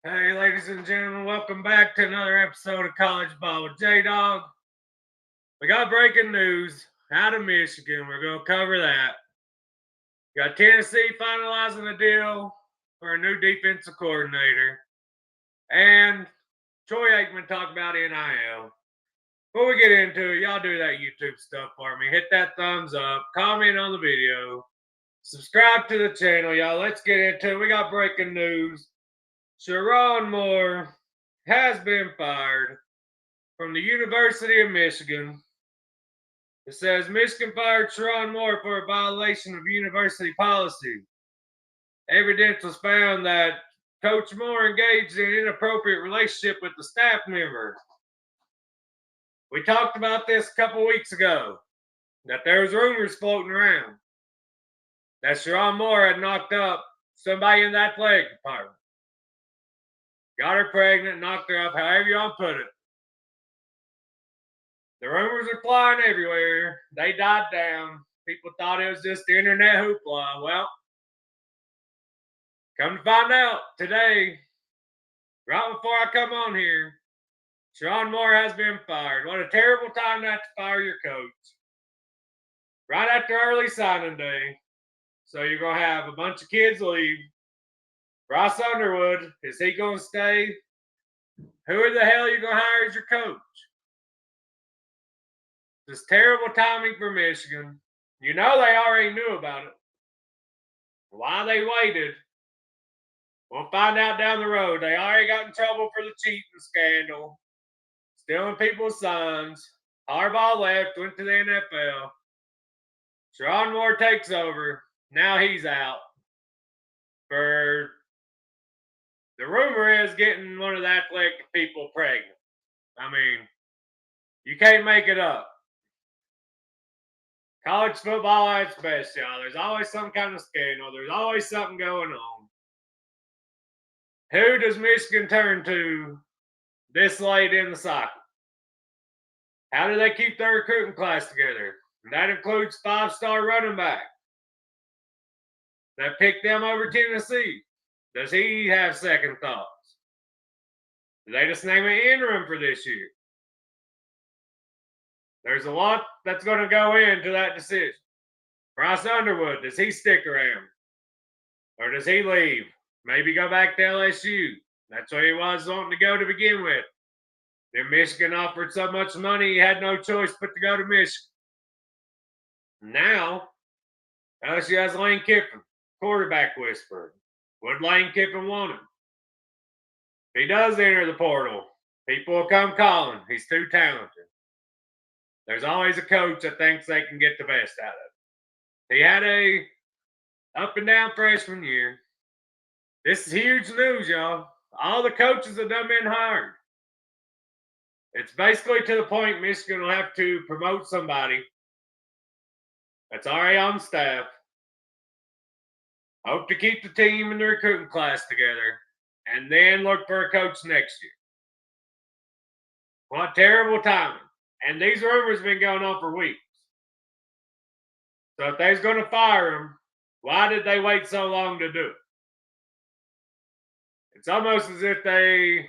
Hey, ladies and gentlemen, welcome back to another episode of College Ball with J Dog. We got breaking news out of Michigan. We're going to cover that. Got Tennessee finalizing a deal for a new defensive coordinator. And Troy Aikman talked about N.I.L. Before we get into it, y'all do that YouTube stuff for me. Hit that thumbs up, comment on the video, subscribe to the channel, y'all. Let's get into it. We got breaking news. Sharon Moore has been fired from the University of Michigan. It says Michigan fired Sharon Moore for a violation of university policy. Evidence was found that Coach Moore engaged in an inappropriate relationship with the staff member. We talked about this a couple weeks ago, that there was rumors floating around that Sharon Moore had knocked up somebody in the athletic department. Got her pregnant, knocked her up, however you want to put it. The rumors are flying everywhere. They died down. People thought it was just internet hoopla. Well, come to find out today, right before I come on here, Sharon Moore has been fired. What a terrible time not to fire your coach. Right after early signing day. So you're going to have a bunch of kids leave. Bryce Underwood, is he going to stay? Who the hell are you going to hire as your coach? This terrible timing for Michigan. You know they already knew about it. Why they waited, we'll find out down the road. They already got in trouble for the cheating scandal, stealing people's sons. Harbaugh left, went to the NFL. Sharon Moore takes over. Now he's out. For the rumor is getting one of the athletic people pregnant. I mean, you can't make it up. College football at its best, y'all. There's always some kind of scandal. There's always something going on. Who does Michigan turn to this late in the cycle? How do they keep their recruiting class together? And that includes five-star running back that picked them over Tennessee. Does he have second thoughts? Do they just name an interim for this year? There's a lot that's going to go into that decision. Bryce Underwood, does he stick around? Or does he leave? Maybe go back to LSU. That's where he was wanting to go to begin with. Then Michigan offered so much money, he had no choice but to go to Michigan. Now, LSU has Lane Kiffin, quarterback whisperer. Would Lane Kiffin want him? If he does enter the portal, people will come calling. He's too talented. There's always a coach that thinks they can get the best out of it. He had a up and down freshman year. This is huge news, y'all. All the coaches have done been hired. It's basically to the point Michigan will have to promote somebody that's already on staff. Hope to keep the team and the recruiting class together, and then look for a coach next year. What terrible timing. And these rumors have been going on for weeks. So if they's going to fire him, why did they wait so long to do it? It's almost as if they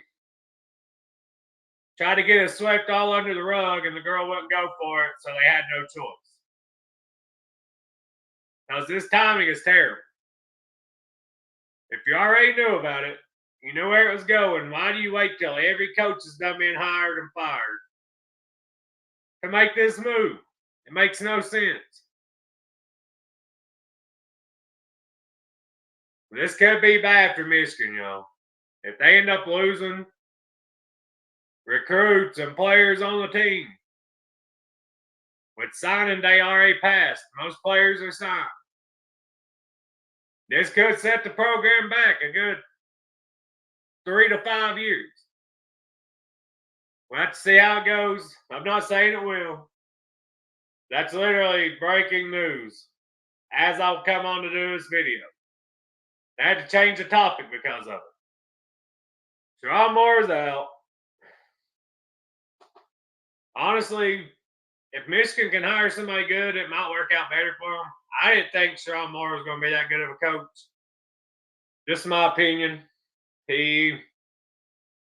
tried to get it swept all under the rug and the girl wouldn't go for it, so they had no choice. Because this timing is terrible. If you already knew about it, you knew where it was going, why do you wait till every coach has done been hired and fired to make this move? It makes no sense. This could be bad for Michigan, y'all. If they end up losing recruits and players on the team, with signing day already passed, most players are signed. This could set the program back a good 3 to 5 years. We'll have to see how it goes. I'm not saying it will. That's literally breaking news as I'll come on to do this video. I had to change the topic because of it. Sharon Moore's out. Honestly, if Michigan can hire somebody good, it might work out better for them. I didn't think Sharon Moore was going to be that good of a coach. Just my opinion. He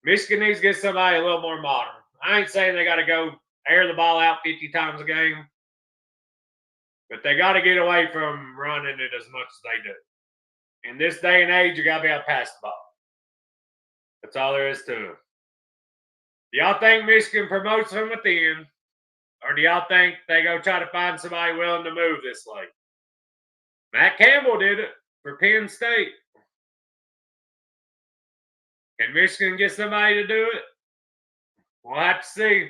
Michigan needs to get somebody a little more modern. I ain't saying they got to go air the ball out 50 times a game, but they got to get away from running it as much as they do. In this day and age, you got to be able to pass the ball. That's all there is to it. Do y'all think Michigan promotes from within, or do y'all think they go try to find somebody willing to move this late? Matt Campbell did it for Penn State. Can Michigan get somebody to do it? We'll have to see.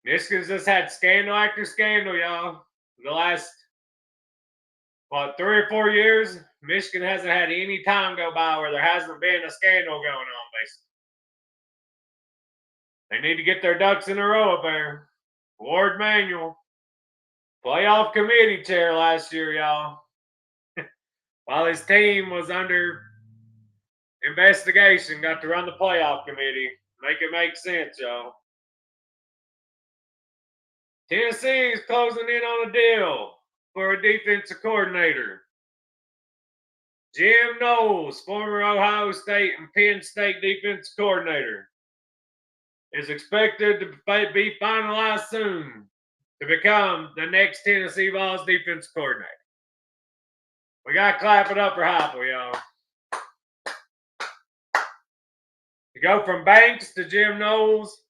Michigan's just had scandal after scandal, y'all. The last, 3 or 4 years, Michigan hasn't had any time go by where there hasn't been a scandal going on, basically. They need to get their ducks in a row up there. Ward Manuel, playoff committee chair last year, y'all. While his team was under investigation, got to run the playoff committee. Make it make sense, y'all. Tennessee is closing in on a deal for a defensive coordinator. Jim Knowles, former Ohio State and Penn State defensive coordinator, is expected to be finalized soon to become the next Tennessee Vols defensive coordinator. We got to clap it up for Heupel, y'all. To go from Banks to Jim Knowles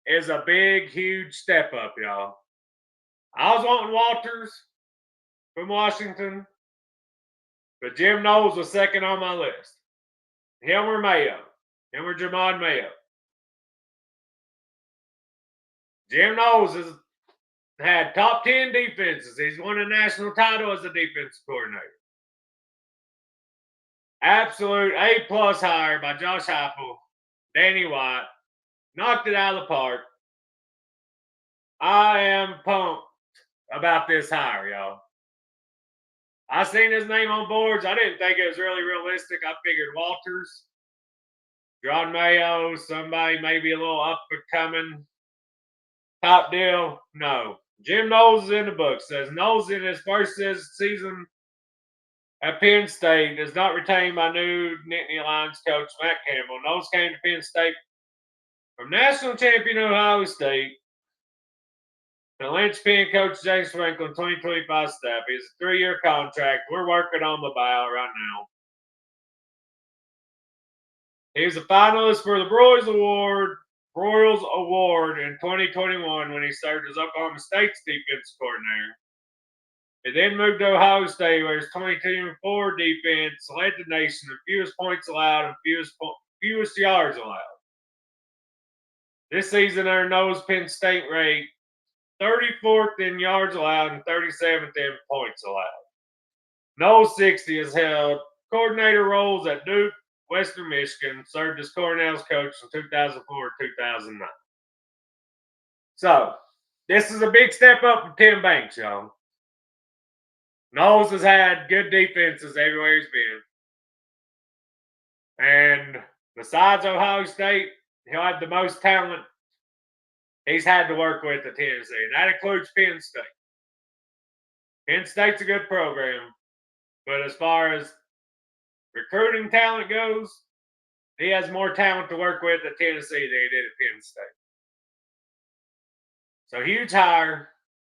is a big, huge step up, y'all. I was wanting Walters from Washington, but Jim Knowles was second on my list. Him or Mayo. Him or Jamon Mayo. Jim Knowles has had top 10 defenses. He's won a national title as a defensive coordinator. Absolute A+ hire by Josh Heupel, Danny White. Knocked it out of the park. I am pumped about this hire, y'all. I seen his name on boards. I didn't think it was really realistic. I figured Walters, John Mayo, somebody maybe a little up and coming top deal. No. Jim Knowles is in the book. Says Knowles in his first season at Penn State is not retained by new Nittany Lions coach Matt Campbell. Knowles came to Penn State from national champion Ohio State. The linchpin coach James Franklin, 2025 staff. He's a 3-year contract. We're working on the buyout right now. He was a finalist for the Broyles Award in 2021 when he served as Oklahoma State's defense coordinator. He then moved to Ohio State, where his 2024 defense led the nation in fewest points allowed and fewest yards allowed. This season, their Knowles Penn State ranked 34th in yards allowed and 37th in points allowed. Knowles 60 has held coordinator roles at Duke, Western Michigan, served as Cornell's coach from 2004 to 2009. So, this is a big step up from Tim Banks, y'all. Knowles has had good defenses everywhere he's been. And besides Ohio State, he'll have the most talent he's had to work with at Tennessee. And that includes Penn State. Penn State's a good program. But as far as recruiting talent goes, he has more talent to work with at Tennessee than he did at Penn State. So huge hire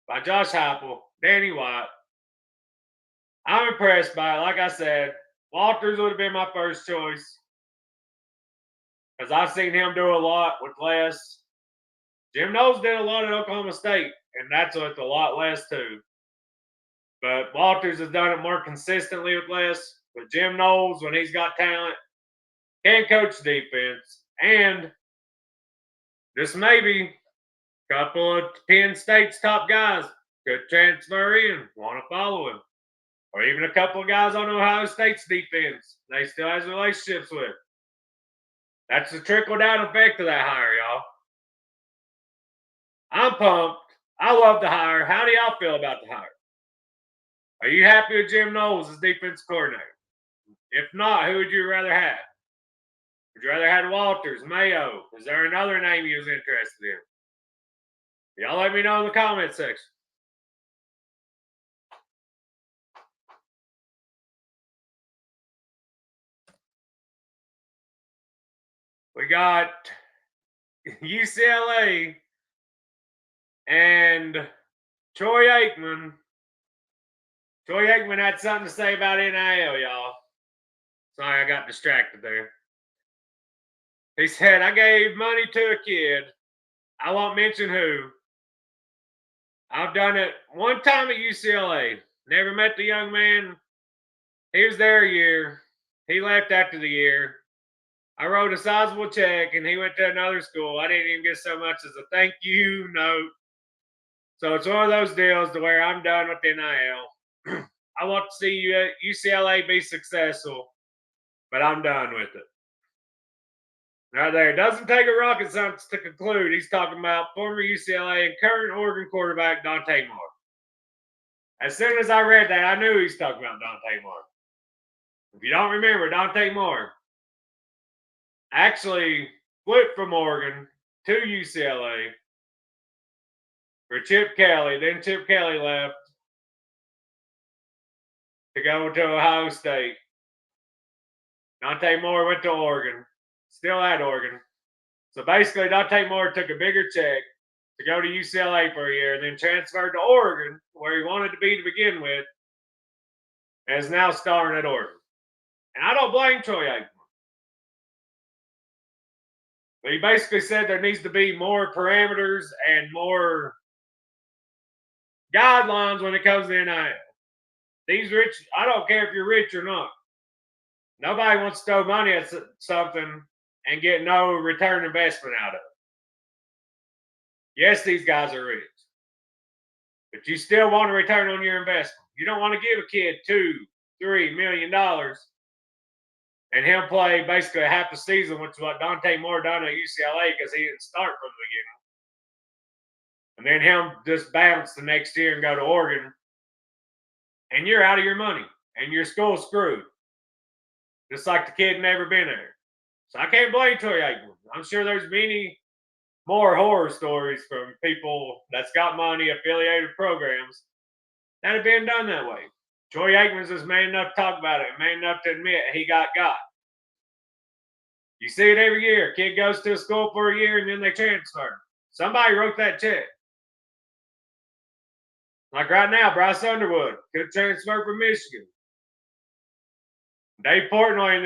by Josh Heupel, Danny White. I'm impressed by it. Like I said, Walters would have been my first choice because I've seen him do a lot with less. Jim Knowles did a lot at Oklahoma State, and that's with a lot less too. But Walters has done it more consistently with less. But Jim Knowles, when he's got talent, can coach defense. And just maybe a couple of Penn State's top guys could transfer in, want to follow him. Or even a couple of guys on Ohio State's defense they still has relationships with. That's the trickle-down effect of that hire, y'all. I'm pumped. I love the hire. How do y'all feel about the hire? Are you happy with Jim Knowles as defense coordinator? If not, who would you rather have? Would you rather have Walters, Mayo? Is there another name you was interested in? Y'all let me know in the comment section. We got UCLA and Troy Aikman. Troy Aikman had something to say about N.I.L, y'all. Sorry, I got distracted there. He said, I gave money to a kid. I won't mention who. I've done it one time at UCLA. Never met the young man. He was there a year. He left after the year. I wrote a sizable check and he went to another school. I didn't even get so much as a thank you note. So it's one of those deals to where I'm done with NIL. I want to see UCLA be successful, but I'm done with it. Right there. It doesn't take a rocket scientist to conclude he's talking about former UCLA and current Oregon quarterback Dante Moore. As soon as I read that, I knew he was talking about Dante Moore. If you don't remember, Dante Moore actually flipped from Oregon to UCLA for Chip Kelly. Then Chip Kelly left to go to Ohio State. Dante Moore went to Oregon, still at Oregon. So basically, Dante Moore took a bigger check to go to UCLA for a year and then transferred to Oregon, where he wanted to be to begin with, and is now starring at Oregon. And I don't blame Troy Aikman. But he basically said there needs to be more parameters and more guidelines when it comes to NIL. These rich, I don't care if you're rich or not. Nobody wants to throw money at something and get no return investment out of it. Yes, these guys are rich, but you still want a return on your investment. You don't want to give a kid $2-3 million and him play basically half the season, which is what Dante Moore done at UCLA because he didn't start from the beginning. And then him just bounce the next year and go to Oregon, and you're out of your money and your school's screwed. Just like the kid never been there. So I can't blame Troy Aikman. I'm sure there's many more horror stories from people that's got money, affiliated programs that have been done that way. Troy Aikman's is man enough to talk about it, man enough to admit he got. You see it every year. Kid goes to a school for a year and then they transfer. Somebody wrote that check. Like right now, Bryce Underwood could transfer from Michigan. Dave Portnoy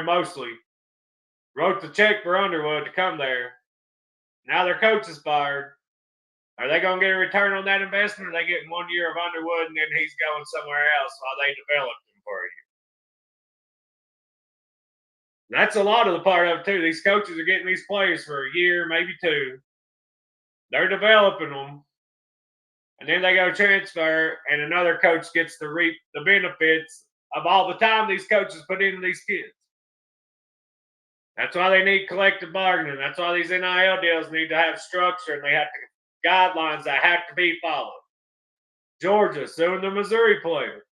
mostly, wrote the check for Underwood to come there. Now their coach is fired. Are they going to get a return on that investment, or are they getting 1 year of Underwood and then he's going somewhere else while they develop him for a year? That's a lot of the part of it, too. These coaches are getting these players for a year, maybe two. They're developing them. And then they go transfer, and another coach gets to reap the benefits of all the time these coaches put into these kids. That's why they need collective bargaining. That's why these NIL deals need to have structure and they have to guidelines that have to be followed. Georgia suing the Missouri player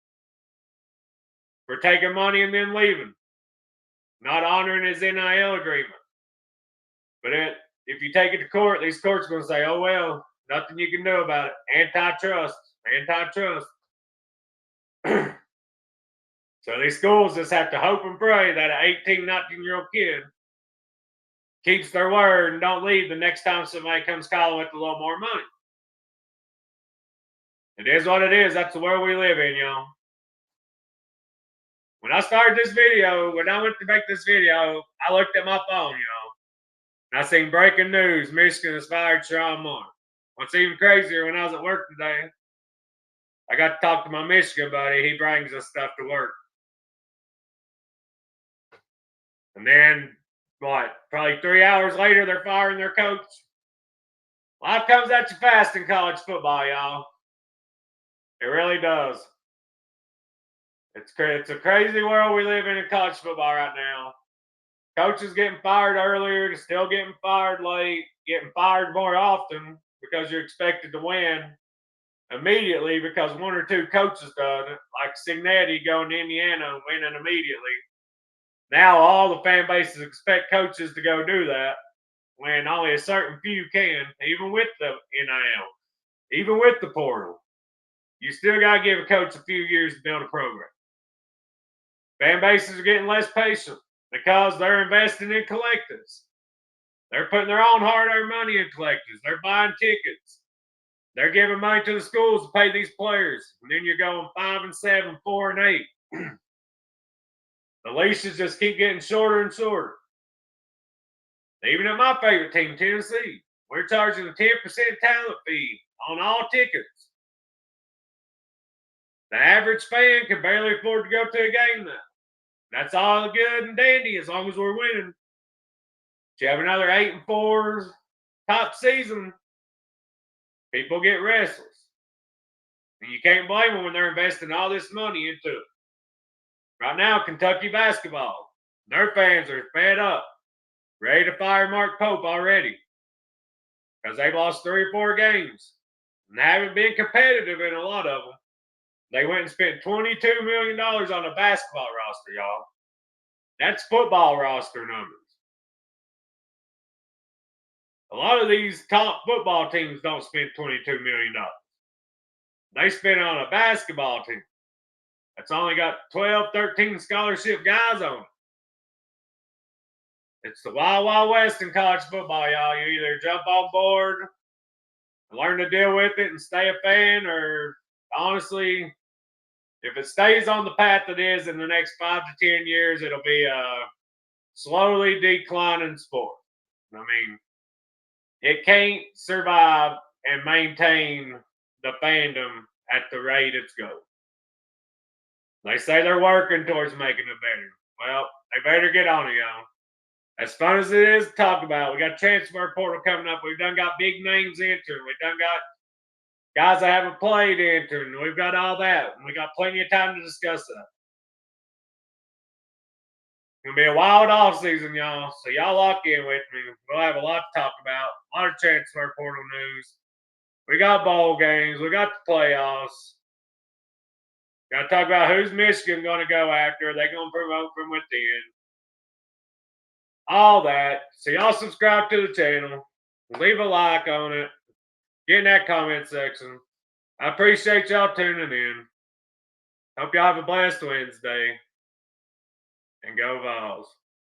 for taking money and then leaving, not honoring his NIL agreement. But if you take it to court, these courts are going to say, oh, well, nothing you can do about it. Antitrust. So these schools just have to hope and pray that an 18, 19-year-old kid keeps their word and don't leave the next time somebody comes calling with a little more money. It is what it is. That's the world we live in, y'all. When I started this video, when I went to make this video, I looked at my phone, y'all. And I seen breaking news. Michigan has fired Sean Moore. What's even crazier, when I was at work today, I got to talk to my Michigan buddy. He brings us stuff to work. And then, probably 3 hours later, they're firing their coach. Life comes at you fast in college football, y'all. It really does. It's a crazy world we live in college football right now. Coaches getting fired earlier, still getting fired late, getting fired more often because you're expected to win immediately because one or two coaches done it, like Signetti going to Indiana and winning immediately. Now all the fan bases expect coaches to go do that when only a certain few can, even with the NIL, even with the portal. You still got to give a coach a few years to build a program. Fan bases are getting less patient. because they're investing in collectives. They're putting their own hard-earned money in collectives. They're buying tickets. They're giving money to the schools to pay these players. And then you're going 5-7, 4-8. The leashes just keep getting shorter and shorter. Even at my favorite team, Tennessee, we're charging a 10% talent fee on all tickets. The average fan can barely afford to go to a game now. That's all good and dandy as long as we're winning. If you have another 8-4 top season, people get restless. And you can't blame them when they're investing all this money into it. Right now, Kentucky basketball, their fans are fed up, ready to fire Mark Pope already because they've lost 3 or 4 games and haven't been competitive in a lot of them. They went and spent $22 million on a basketball roster, y'all. That's football roster numbers. A lot of these top football teams don't spend $22 million. They spend on a basketball team that's only got 12, 13 scholarship guys on it. It's the wild, wild west in college football, y'all. You either jump on board, learn to deal with it, and stay a fan, or honestly, if it stays on the path it is in the next 5 to 10 years, it'll be a slowly declining sport. I mean, it can't survive and maintain the fandom at the rate it's going. They say they're working towards making it better. Well, they better get on it, y'all. As fun as it is to talk about, we got transfer portal coming up. We've done got big names entering. We've done got guys that haven't played entering. We've got all that. And we got plenty of time to discuss that. It's going to be a wild off season, y'all. So y'all lock in with me. We'll have a lot to talk about. A lot of transfer portal news. We got bowl games. We got the playoffs. Got to talk about who's Michigan going to go after. Are they going to promote from within? All that. So y'all subscribe to the channel. Leave a like on it. Get in that comment section. I appreciate y'all tuning in. Hope y'all have a blessed Wednesday. And go Vols.